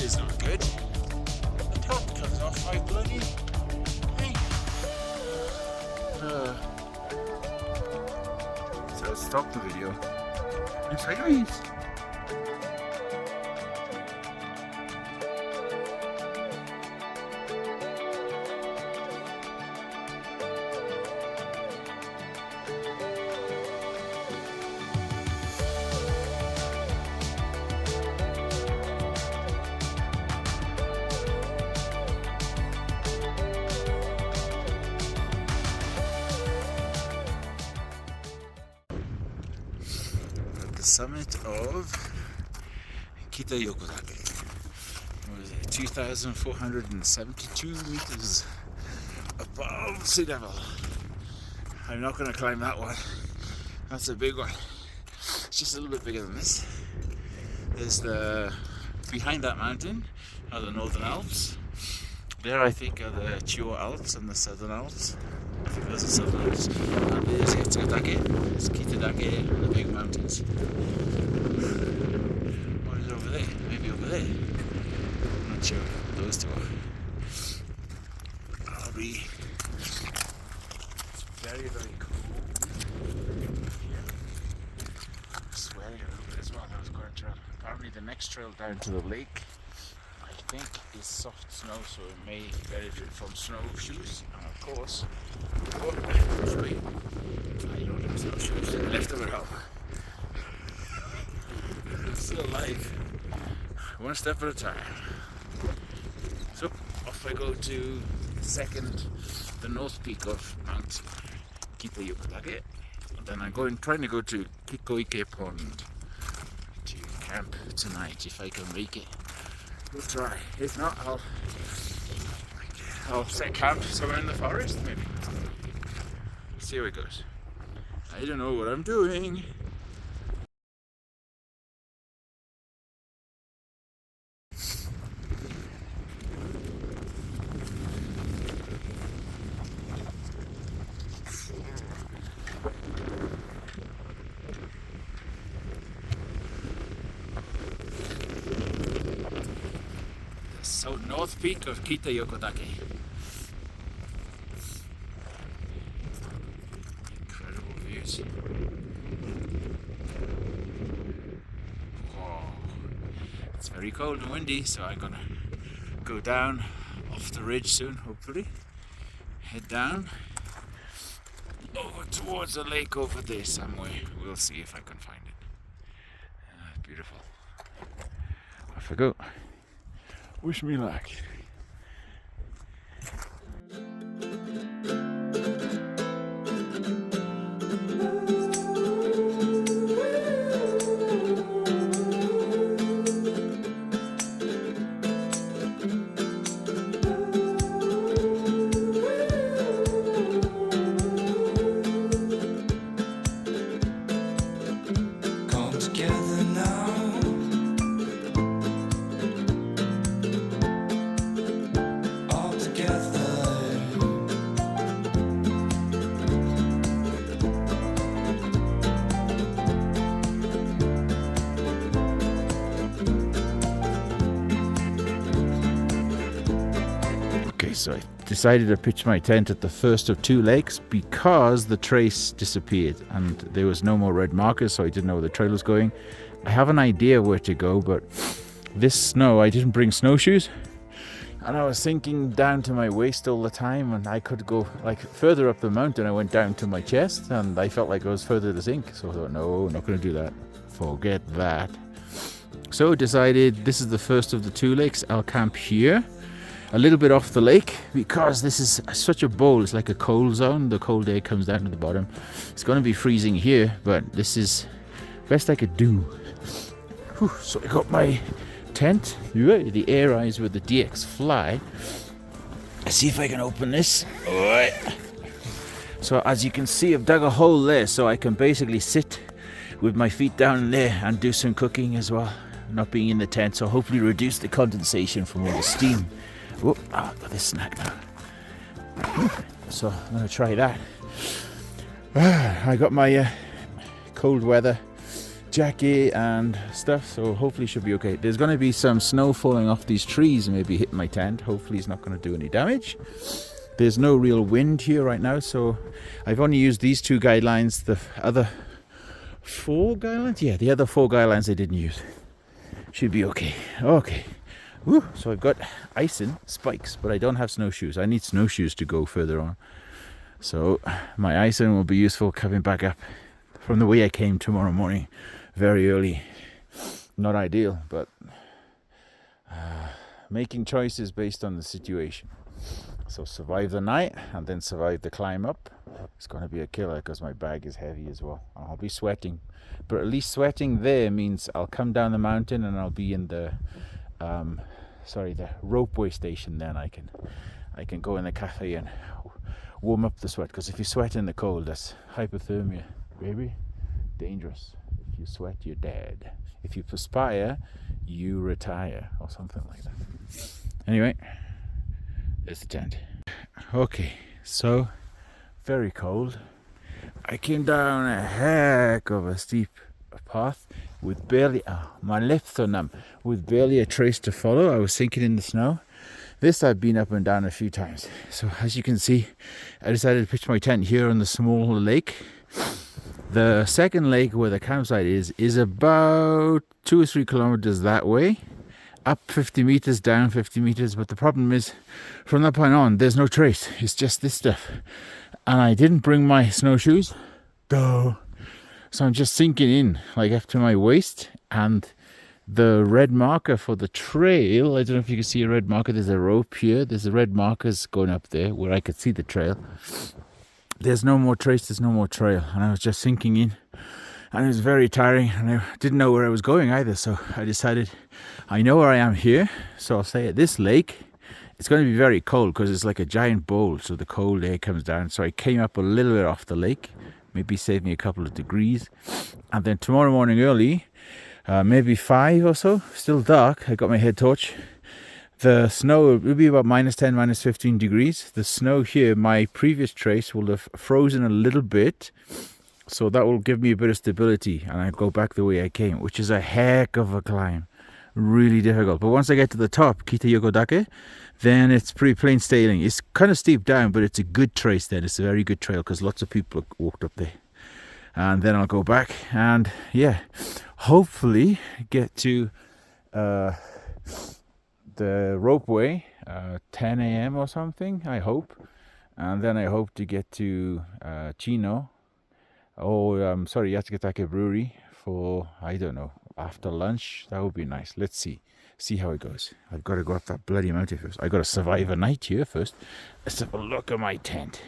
is not good. The top comes off my bloody thing. So I'll stop the video. And sideways. The summit of Yatsugatake. What was it? 2,472 meters above sea level. I'm not going to climb that one. That's a big one. It's just a little bit bigger than this. There's behind that mountain are the Northern Alps. There I think are the Chiu Alps and the Southern Alps. I think those are Southern Alps. And there's Yatsugatake, there's Kitadake and the big mountains. What is over there? Maybe over there. I'm not sure what those two are. It's very, very cool. Sweating a little bit as well. That was quite a trail. Apparently the next trail down to the lake I think is soft snow, so it may benefit from snowshoes, and of course, I don't have snowshoes left over home. I'm still alive, one step at a time. So off I go to the north peak of Mount Yatsugatake, and then I'm trying to go to Kikoike Pond to camp tonight if I can make it. We'll try. If not, I'll set camp somewhere in the forest, maybe. See how it goes. I don't know what I'm doing. So north peak of Yatsugatake. Incredible views. Whoa. It's very cold and windy, so I'm gonna go down off the ridge soon, hopefully. Head down over towards the lake over there somewhere. We'll see if I can find it. Beautiful. Off I go. Wish me luck. Come together now. So I decided to pitch my tent at the first of two lakes because the trace disappeared and there was no more red markers, so I didn't know where the trail was going. I have an idea where to go, but this snow, I didn't bring snowshoes, and I was sinking down to my waist all the time, and I could go like further up the mountain. I went down to my chest and I felt like I was further to sink, so I thought, no, not going to do that. Forget that. So I decided this is the first of the two lakes. I'll camp here a little bit off the lake because this is such a bowl. It's like a cold zone. The cold air comes down to the bottom. It's going to be freezing here, but this is best I could do. Whew, so I got my tent, the air eyes with the DX fly. Let's see if I can open this. All right. So as you can see, I've dug a hole there so I can basically sit with my feet down there and do some cooking as well, not being in the tent, so hopefully reduce the condensation from all the steam. Oh, I've got this snack now. So I'm going to try that. I got my cold weather jacket and stuff, so hopefully it should be okay. There's going to be some snow falling off these trees, maybe hitting my tent. Hopefully it's not going to do any damage. There's no real wind here right now, so I've only used these 2 guidelines. The other 4 guidelines? Yeah, the other 4 guidelines I didn't use. Should be okay. Okay. Woo. So I've got icing spikes, but I don't have snowshoes. I need snowshoes to go further on. So my icing will be useful coming back up from the way I came tomorrow morning, very early. Not ideal, but making choices based on the situation. So survive the night and then survive the climb up. It's going to be a killer because my bag is heavy as well. I'll be sweating, but at least sweating there means I'll come down the mountain and I'll be in the the ropeway station. Then I can go in the cafe and warm up the sweat, because if you sweat in the cold, that's hypothermia, baby. Dangerous. If you sweat, you're dead. If you perspire, you retire, or something like that. Anyway, there's the tent. Okay, so very cold. I came down a heck of a steep path with barely, my lips are numb, with barely a trace to follow. I was sinking in the snow. This I've been up and down a few times. So as you can see, I decided to pitch my tent here on the small lake. The second lake where the campsite is about 2 or 3 kilometers that way. Up 50 meters, down 50 meters. But the problem is, from that point on, there's no trace. It's just this stuff. And I didn't bring my snowshoes. Duh. So I'm just sinking in, like up to my waist. And the red marker for the trail, I don't know if you can see a red marker. There's a rope here. There's the red markers going up there where I could see the trail. There's no more trace, there's no more trail. And I was just sinking in. And it was very tiring. And I didn't know where I was going either. So I decided, I know where I am here. So I'll stay at this lake. It's going to be very cold because it's like a giant bowl. So the cold air comes down. So I came up a little bit off the lake. Maybe save me a couple of degrees. And then tomorrow morning early, maybe 5 or so, still dark. I got my head torch. The snow will be about -10, -15 degrees. The snow here, my previous trace will have frozen a little bit. So that will give me a bit of stability. And I go back the way I came, which is a heck of a climb. Really difficult. But once I get to the top, Yatsugatake, then it's pretty plain sailing. It's kind of steep down, but it's a good trace then. It's a very good trail because lots of people walked up there. And then I'll go back and, yeah, hopefully get to the ropeway 10 a.m. or something, I hope. And then I hope to get to Yatsugatake brewery for, I don't know, after lunch. That would be nice. Let's see how it goes. I've got to go up that bloody mountain first. I've got to survive a night here first. Let's have a look at my tent.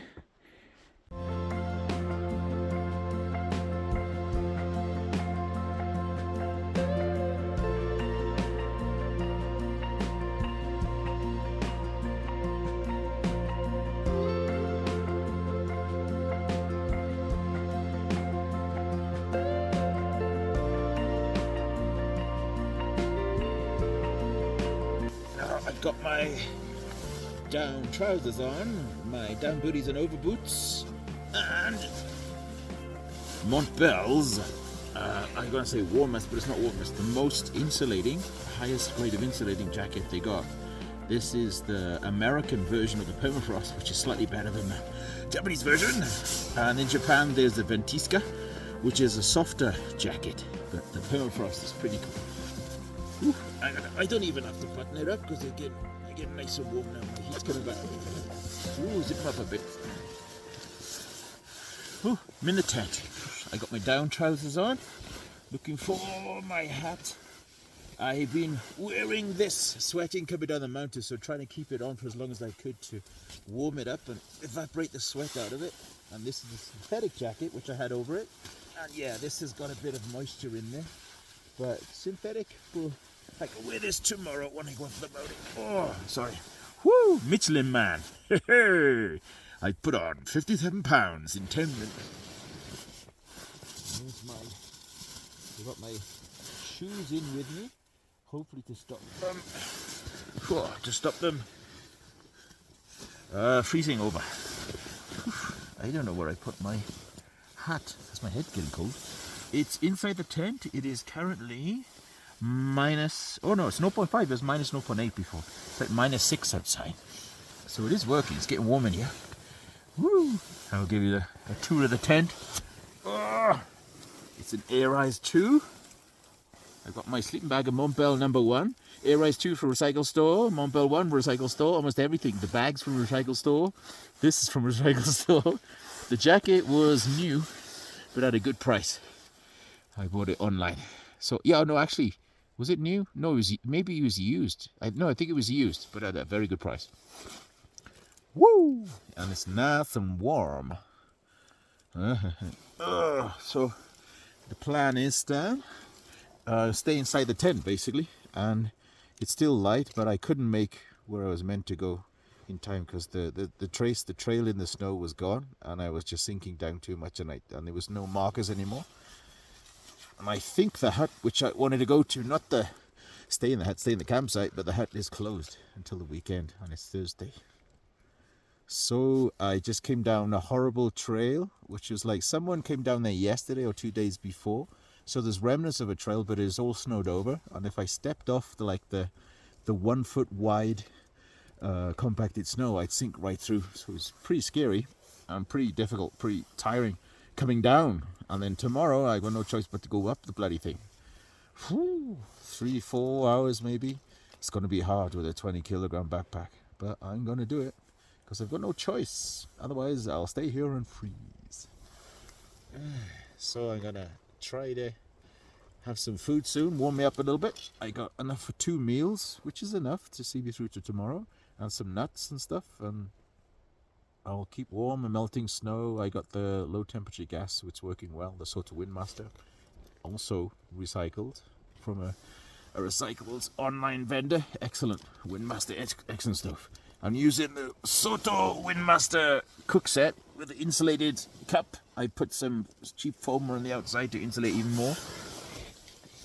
I've got my down trousers on, my down booties and overboots, and Montbell's, I'm going to say warmest, but it's not warmest, the most insulating, highest grade of insulating jacket they got. This is the American version of the permafrost, which is slightly better than the Japanese version. And in Japan there's the Ventisca, which is a softer jacket, but the permafrost is pretty cool. Ooh, I don't even have to button it up because I get nice and warm now. The heat's coming back. Ooh, zip up a bit. Ooh, I'm in the tent. I got my down trousers on, looking for my hat. I've been wearing this, sweating coming down the mountain, so trying to keep it on for as long as I could to warm it up and evaporate the sweat out of it. And this is a synthetic jacket, which I had over it. And yeah, this has got a bit of moisture in there, but synthetic will. I can wear this tomorrow when I go for the mountain. Oh, sorry. Woo! Michelin man. I put on 57 pounds in 10 minutes. I've got my shoes in with me. Hopefully to stop them. Freezing over. I don't know where I put my hat. Is my head getting cold? It's inside the tent. It is currently minus, oh no, it's 0.5. It was minus 0.8 before. It's like minus 6 outside. So it is working. It's getting warm in here. Woo! I'll give you a tour of the tent. Oh, it's an Air Rise 2. I've got my sleeping bag of Montbell number 1. Air Rise 2 from Recycle Store. Montbell 1 Recycle Store. Almost everything. The bags from Recycle Store. This is from Recycle Store. The jacket was new, but at a good price. I bought it online. So, yeah, no, actually, was it new? No, maybe it was used. I think it was used, but at a very good price. Woo! And it's nice and warm. So, the plan is then stay inside the tent, basically. And it's still light, but I couldn't make where I was meant to go in time because the trail in the snow was gone, and I was just sinking down too much, and there was no markers anymore. And I think the hut, which I wanted to go to, not the stay in the campsite, but the hut is closed until the weekend, and it's Thursday. So I just came down a horrible trail, which was like someone came down there yesterday or 2 days before. So there's remnants of a trail, but it's all snowed over. And if I stepped off the 1 foot wide compacted snow, I'd sink right through. So it's pretty scary and pretty difficult, pretty tiring coming down. And then tomorrow I got no choice but to go up the bloody thing. 3-4 hours maybe. It's going to be hard with a 20 kilogram backpack, but I'm going to do it because I've got no choice. Otherwise I'll stay here and freeze. So I'm going to try to have some food soon, warm me up a little bit. I got enough for 2 meals, which is enough to see me through to tomorrow, and some nuts and stuff, and I'll keep warm and melting snow. I got the low temperature gas, which is working well, the Soto Windmaster, also recycled from a recyclables online vendor. Excellent Windmaster, excellent stuff. I'm using the Soto Windmaster cook set with the insulated cup. I put some cheap foam on the outside to insulate even more.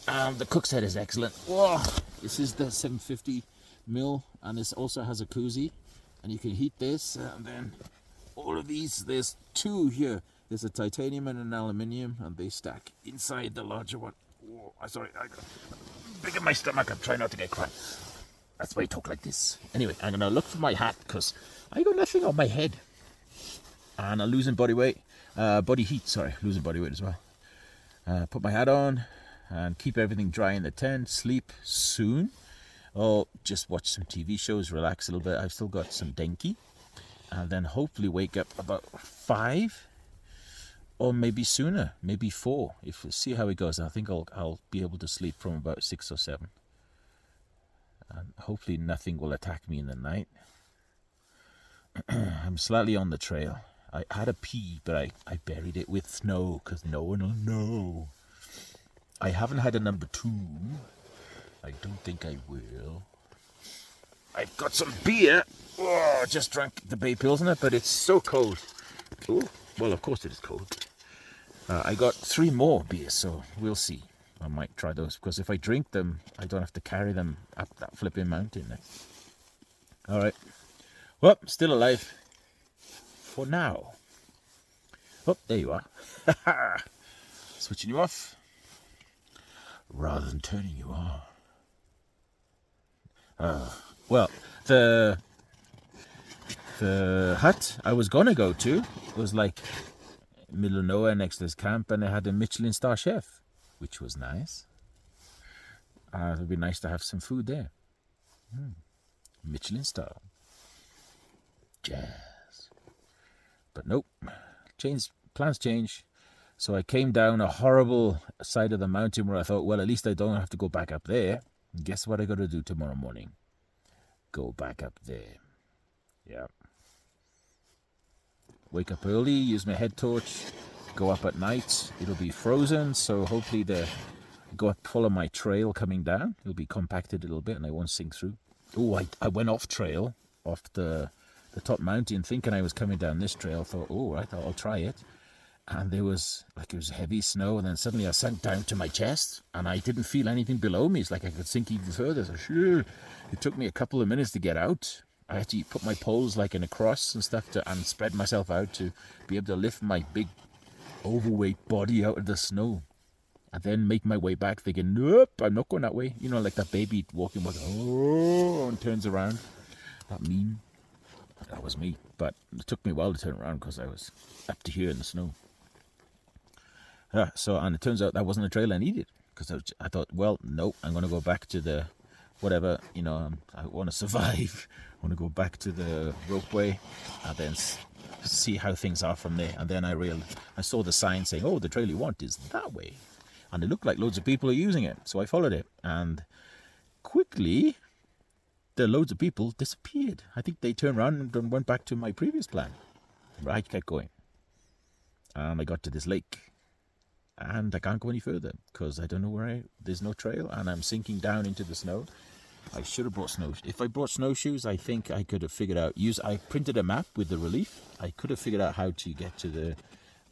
The cook set is excellent. Whoa, this is the 750 mil, and this also has a koozie, and you can heat this. And then all of these, there's 2 here. There's a titanium and an aluminium, and they stack inside the larger one. Whoa, sorry, I got big in my stomach. I'm trying not to get cramp. That's why I talk like this. Anyway, I'm gonna look for my hat because I got nothing on my head, and I'm losing body weight, body heat. Sorry, losing body weight as well. Put my hat on and keep everything dry in the tent. Sleep soon. Oh, just watch some TV shows, relax a little bit. I've still got some denki, and then hopefully wake up about 5, or maybe sooner, maybe 4. If we see how it goes, I think I'll be able to sleep from about 6 or 7. And hopefully nothing will attack me in the night. I'm slightly on the trail. I had a pee, but I buried it with snow because no one will know. I haven't had a number 2. I don't think I will. I've got some beer. Oh, just drank the Bay Pilsner, but it's so cold. Oh, well, of course it is cold. I got 3 more beers, so we'll see. I might try those, because if I drink them, I don't have to carry them up that flipping mountain. All right. Well, still alive. For now. Oh, there you are. Switching you off. Rather than turning you on. Well, the hut I was gonna go to was like middle of nowhere next to this camp, and it had a Michelin star chef, which was nice. It would be nice to have some food there. Michelin star. Jazz. But nope. Plans change. So I came down a horrible side of the mountain where I thought, well, at least I don't have to go back up there. And guess what I got to do tomorrow morning? Go back up there. Yeah. Wake up early, use my head torch, go up at night. It'll be frozen, so hopefully follow my trail coming down. It'll be compacted a little bit and I won't sink through. Oh, I went off trail, off the top mountain, thinking I was coming down this trail. Thought, oh, right, I'll try it. And it was heavy snow, and then suddenly I sank down to my chest, and I didn't feel anything below me. It's like I could sink even further. So sure, it took me a couple of minutes to get out. I had to put my poles like in a cross and stuff and spread myself out to be able to lift my big overweight body out of the snow. And then make my way back thinking, nope, I'm not going that way. You know, like that baby walking with, oh, and turns around. That meme. That was me. But it took me a while to turn around because I was up to here in the snow. And it turns out that wasn't a trail I needed. Because I thought, well, no, I'm going to go back to the whatever, you know, I want to survive. I want to go back to the ropeway and then see how things are from there. And then I saw the sign saying, oh, the trail you want is that way. And it looked like loads of people are using it. So I followed it. And quickly, the loads of people disappeared. I think they turned around and went back to my previous plan. But I kept going. And I got to this lake. And I can't go any further because I don't know there's no trail and I'm sinking down into the snow. I should have brought snowshoes. If I brought snowshoes, I think I could have figured out, I printed a map with the relief. I could have figured out how to get to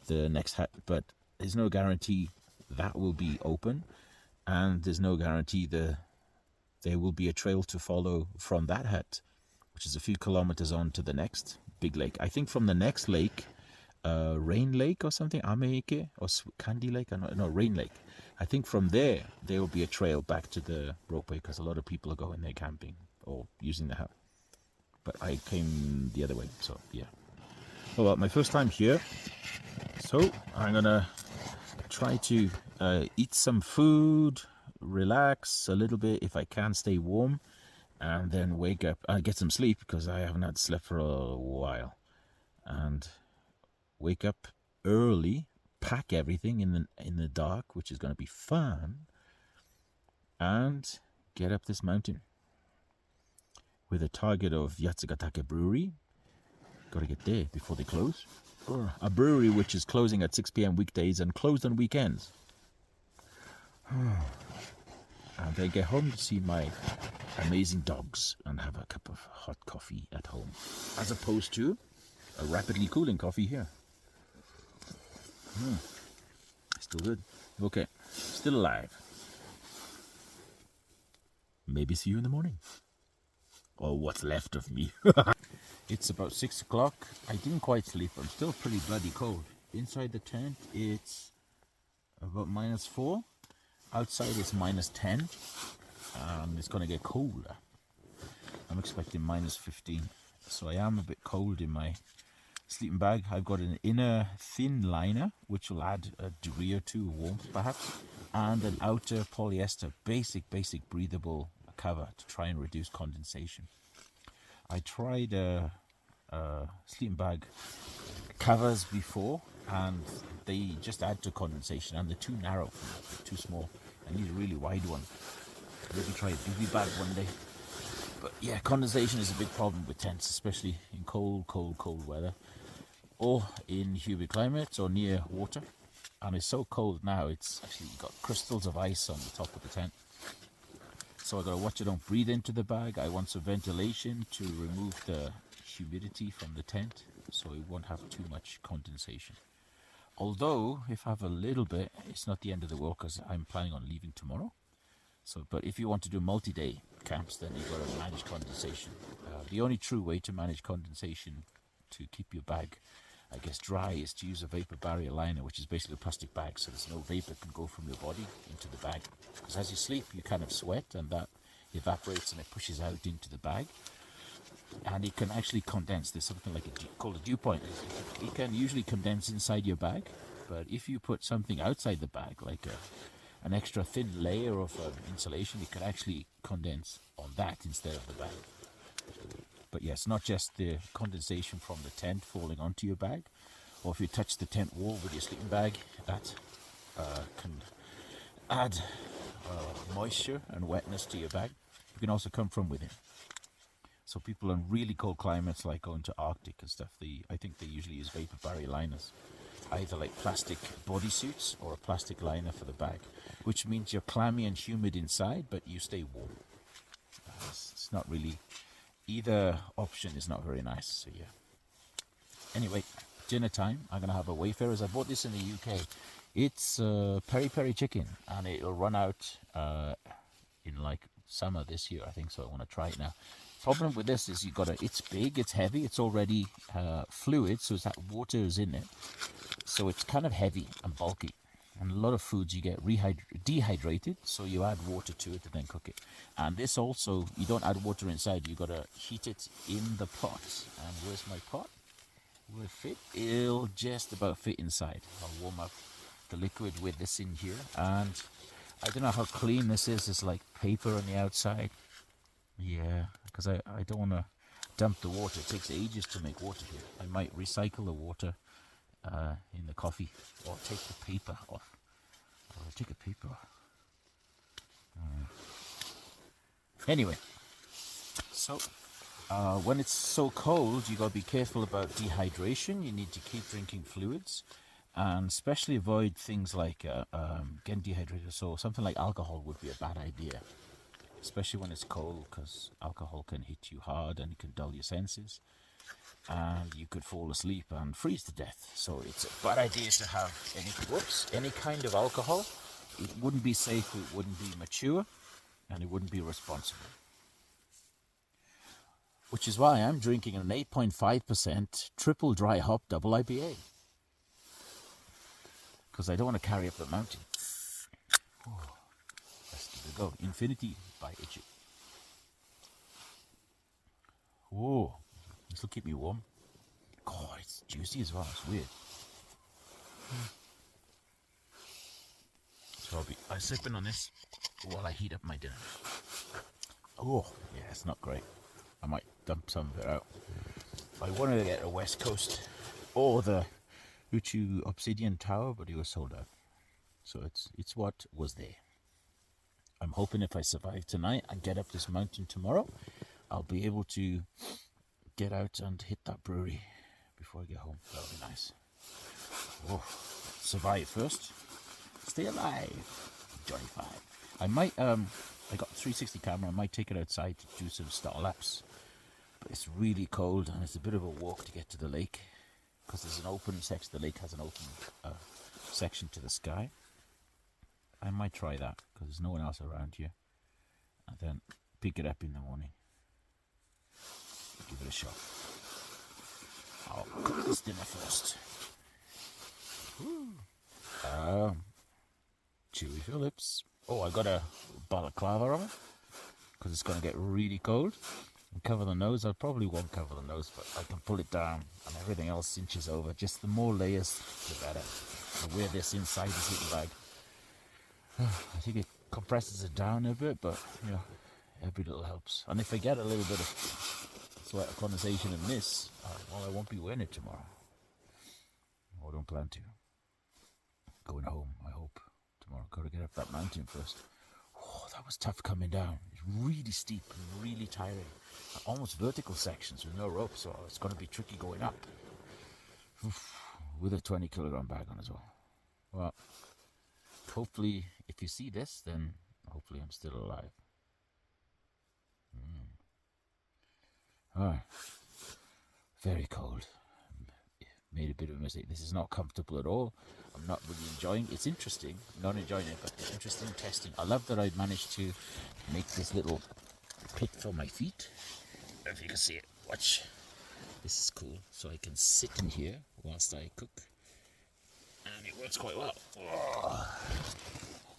the next hut, but there's no guarantee that will be open. And there's no guarantee there will be a trail to follow from that hut, which is a few kilometers on to the next big lake. I think from the next lake, Rain Lake or something, Ameike or Candy Lake, no, Rain Lake. I think from there will be a trail back to the ropeway because a lot of people are going there camping or using the hut. But I came the other way, so yeah. Oh well, my first time here, so I'm gonna try to eat some food, relax a little bit if I can, stay warm, and then wake up and get some sleep because I haven't had slept for a while, and wake up early, pack everything in the dark, which is going to be fun, and get up this mountain with a target of Yatsugatake brewery. Got to get there before they close. A brewery which is closing at 6 p.m. weekdays and closed on weekends. And then get home to see my amazing dogs and have a cup of hot coffee at home, as opposed to a rapidly cooling coffee here. Still good. Okay. Still alive. Maybe see you in the morning. Or what's left of me. It's about 6 o'clock. I didn't quite sleep. I'm still pretty bloody cold. Inside the tent, it's about -4. Outside, it's -10. It's going to get colder. I'm expecting -15. So I am a bit cold in my sleeping bag. I've got an inner thin liner, which will add a degree or two of warmth perhaps, and an outer polyester, basic breathable cover to try and reduce condensation. I tried sleeping bag covers before, and they just add to condensation, and they're too narrow, too small. I need a really wide one. Maybe try a BB bag one day. But yeah, condensation is a big problem with tents, especially in cold weather, or in humid climates or near water. And it's so cold now, it's actually got crystals of ice on the top of the tent. So I gotta watch I don't breathe into the bag. I want some ventilation to remove the humidity from the tent, so it won't have too much condensation. Although, if I have a little bit, it's not the end of the world because I'm planning on leaving tomorrow. So, but if you want to do multi-day camps, then you've got to manage condensation. The only true way to manage condensation to keep your bag, I guess, dry is to use a vapor barrier liner, which is basically a plastic bag, so there's no vapor can go from your body into the bag. Because as you sleep, you kind of sweat, and that evaporates and it pushes out into the bag. And it can actually condense. There's something like called a dew point. It can usually condense inside your bag, but if you put something outside the bag, like an extra thin layer of insulation, it can actually condense on that instead of the bag. But yes, not just the condensation from the tent falling onto your bag, or if you touch the tent wall with your sleeping bag, that can add moisture and wetness to your bag. It can also come from within. So people in really cold climates, like going to Arctic and stuff, I think they usually use vapor barrier liners, either like plastic bodysuits or a plastic liner for the bag, which means you're clammy and humid inside, but you stay warm. It's not really, either option is not very nice. So yeah. Anyway, dinner time. I'm gonna have a Wayfarers. I bought this in the UK. It's peri-peri chicken, and it'll run out in like summer this year, I think. So I want to try it now. Problem with this is it's big, it's heavy, it's already fluid, so that water is in it. So it's kind of heavy and bulky, And a lot of foods you get dehydrated, so you add water to it and then cook it. And this also, you don't add water inside, you gotta heat it in the pot. And where's my pot? Will it fit? It'll just about fit inside. I'll warm up the liquid with this in here. And I don't know how clean this is. It's like paper on the outside. Yeah, because I don't want to dump the water. It takes ages to make water here. I might recycle the water in the coffee, or take the paper off. Or take the paper off. Anyway, so when it's so cold, you gotta be careful about dehydration. You need to keep drinking fluids, and especially avoid things like getting dehydrated. So something like alcohol would be a bad idea, especially when it's cold, because alcohol can hit you hard and it can dull your senses, and you could fall asleep and freeze to death. So it's a bad idea to have any kind of alcohol. It wouldn't be safe, it wouldn't be mature, and it wouldn't be responsible. Which is why I'm drinking an 8.5% triple dry hop double IPA. Because I don't want to carry up the mountain. Oh, let's give it a go. Infinity by Itchy. Oh, this will keep me warm. God, it's juicy as well. It's weird. So I'm sipping on this while I heat up my dinner. Oh, yeah, it's not great. I might dump some of it out. I wanted to get a West Coast or the Uchu Obsidian Tower, but it was sold out. So it's what was there. I'm hoping if I survive tonight and get up this mountain tomorrow, I'll be able to get out and hit that brewery before I get home. That'll be nice. Oh, survive first. Stay alive. Johnny 5. I might, I got a 360 camera. I might take it outside to do some star laps. But it's really cold and it's a bit of a walk to get to the lake. Because there's an open section, the lake has an open section to the sky. I might try that because there's no one else around here. And then pick it up in the morning. Give it a shot. I'll cook this dinner first. Chewy Phillips. Oh, I got a balaclava on because it's going to get really cold. And cover the nose. I probably won't cover the nose, but I can pull it down and everything else cinches over. Just the more layers, the better. I wear this inside the sleeping bag. I think it compresses it down a bit, but you know, every little helps. And if I get a little bit of sweat condensation in this, well, I won't be wearing it tomorrow. I don't plan to. Going home, I hope. Tomorrow, got to get up that mountain first. Oh, that was tough coming down. It's really steep and really tiring. Almost vertical sections with no rope, so it's going to be tricky going up. Oof, with a 20 kilogram bag on as well. Well, hopefully, if you see this, then hopefully I'm still alive. Alright. Very cold. Made a bit of a mistake. This is not comfortable at all. I'm not really enjoying it. It's interesting. I'm not enjoying it, but it's interesting testing. I love that I managed to make this little pit for my feet. If you can see it, watch. This is cool. So I can sit in here whilst I cook. And it works quite well. Oh.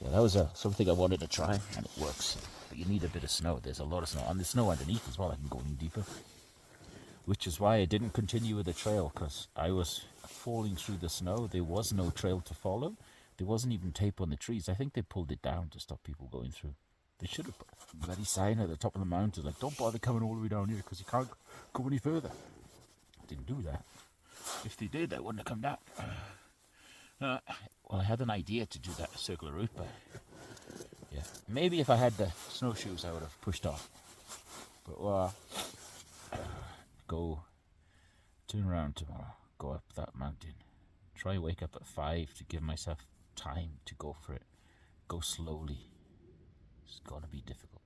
Yeah, that was something I wanted to try, and it works. But you need a bit of snow. There's a lot of snow. And there's snow underneath as well. I can go in deeper. Which is why I didn't continue with the trail, because I was falling through the snow. There was no trail to follow. There wasn't even tape on the trees. I think they pulled it down to stop people going through. They should have put a bloody sign at the top of the mountain, like, don't bother coming all the way down here because you can't go any further. Didn't do that. If they did, I wouldn't have come down. Well, I had an idea to do that circular route, but yeah, maybe if I had the snowshoes, I would have pushed off. But go turn around tomorrow, go up that mountain, try wake up at 5 to give myself time to go for it. Go slowly. It's gonna be difficult,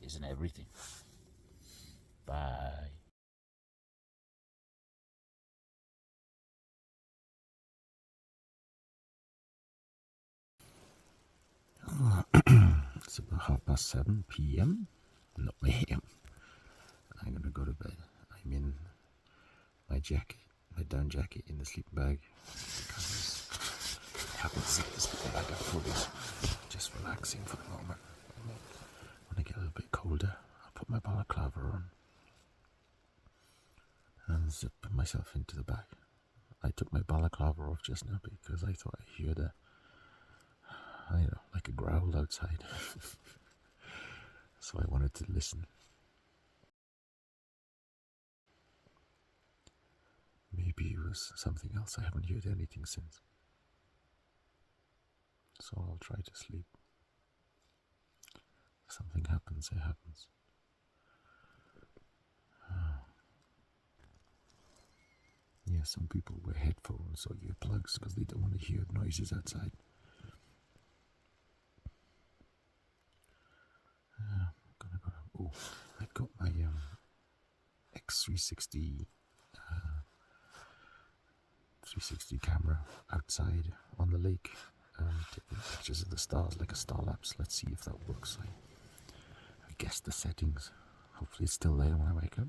isn't everything? Bye. It's about 7:30 p.m. No, a.m. I'm gonna go to bed. I'm in my jacket my down jacket in the sleeping bag because I haven't set the sleeping bag up fully. Just relaxing for the moment. When I get a little bit colder, I'll put my balaclava on and zip myself into the bag. I took my balaclava off just now because I thought I heard like a growl outside. So I wanted to listen. Maybe it was something else. I haven't heard anything since. So I'll try to sleep. If something happens, it happens. Yeah, some people wear headphones or earplugs because they don't want to hear noises outside. I've got my X360 360 camera outside on the lake, taking pictures of the stars like a star lapse. Let's see if that works. I guess the settings. Hopefully it's still there when I wake up.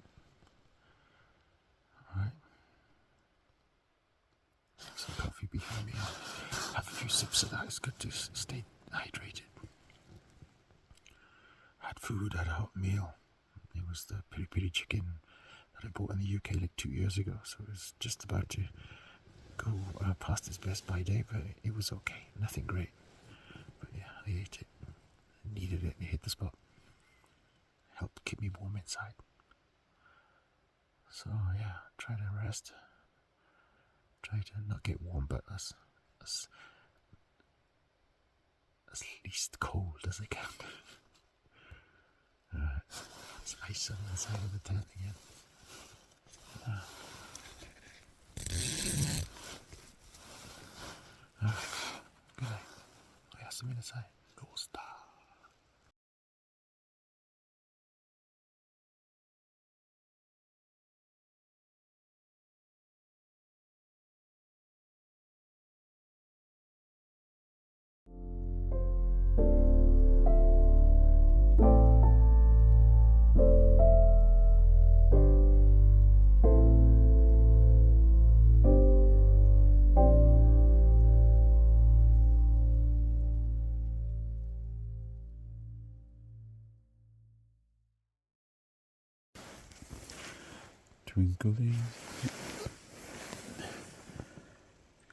Alright. Some coffee behind me. I'll have a few sips of that. It's good to stay hydrated. Had food, had a hot meal. It was the piri piri chicken that I bought in the UK like 2 years ago. So it was just about to go past its best by day, but it was okay. Nothing great. But yeah, I ate it. I needed it. It hit the spot. Helped keep me warm inside. So yeah, try to rest. Try to not get warm, but as least cold as I can. It's ice on the side of the tent again. Good night. Oyasuminasai. Go star. Twinkling.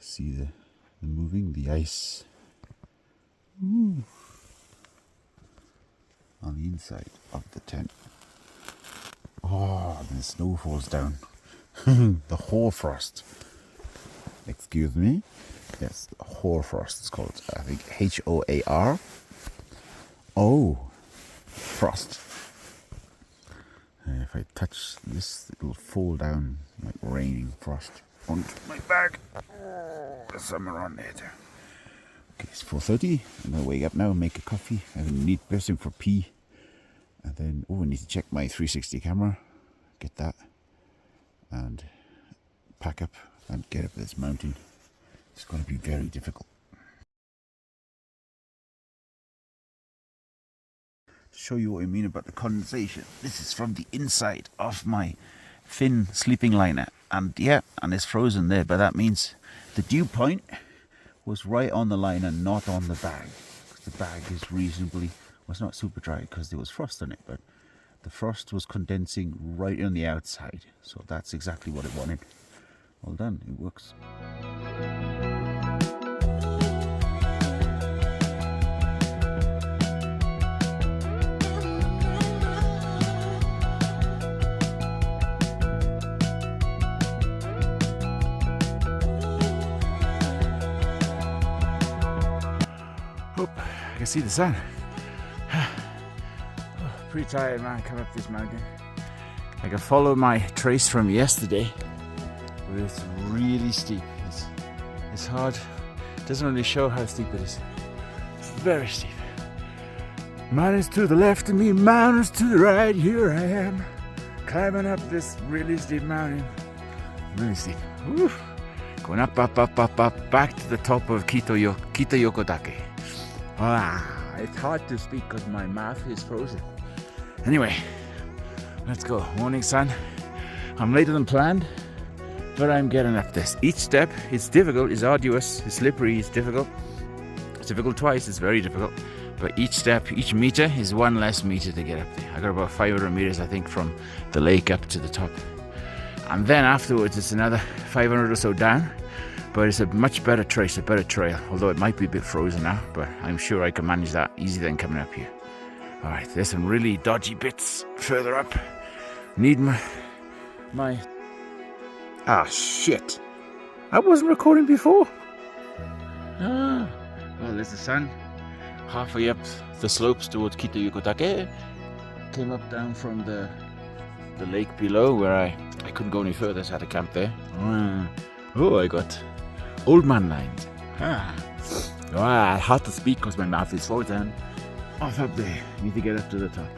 See the moving, the ice. Ooh. On the inside of the tent. Oh, and the snow falls down. The hoarfrost. Excuse me? Yes, hoarfrost it's called. I think Hoar. Oh, frost. If I touch this, it'll fall down like raining frost onto my back. Oh, somewhere on there. Okay, it's 4:30. I'm gonna wake up now and make a coffee. I need bursting for pee. And then, I need to check my 360 camera. Get that. And pack up and get up this mountain. It's going to be very difficult. To show you what I mean about the condensation. This is from the inside of my thin sleeping liner. And it's frozen there. But that means the dew point was right on the liner, not on the bag. The bag is reasonably, well, it's not super dry because there was frost on it, but the frost was condensing right on the outside. So that's exactly what it wanted. Well done, it works. I can see the sun. Pretty tired, man, coming up this mountain. I can follow my trace from yesterday, but it's really steep. It's hard. It doesn't really show how steep it is. It's very steep. Mountains to the left of me, mountains to the right. Here I am, climbing up this really steep mountain. Really steep. Woo. Going up, back to the top of Yatsugatake. It's hard to speak because my mouth is frozen. Anyway, let's go. Morning sun. I'm later than planned. But I'm getting up this. Each step, it's difficult, it's arduous, it's slippery, it's difficult. It's difficult twice, it's very difficult. But each step, each meter is one less meter to get up there. I got about 500 meters, I think, from the lake up to the top. And then afterwards, it's another 500 or so down. But it's a much better trace, a better trail. Although it might be a bit frozen now, but I'm sure I can manage that easier than coming up here. All right, there's some really dodgy bits further up. Need my... Ah, shit. I wasn't recording before. Well, there's the sun. Halfway up the slopes towards Yatsugatake. Came up down from the lake below where I couldn't go any further, so I had to camp there. Oh, I got old man lines. Hard to speak because my mouth is frozen. Off up there. Need to get up to the top.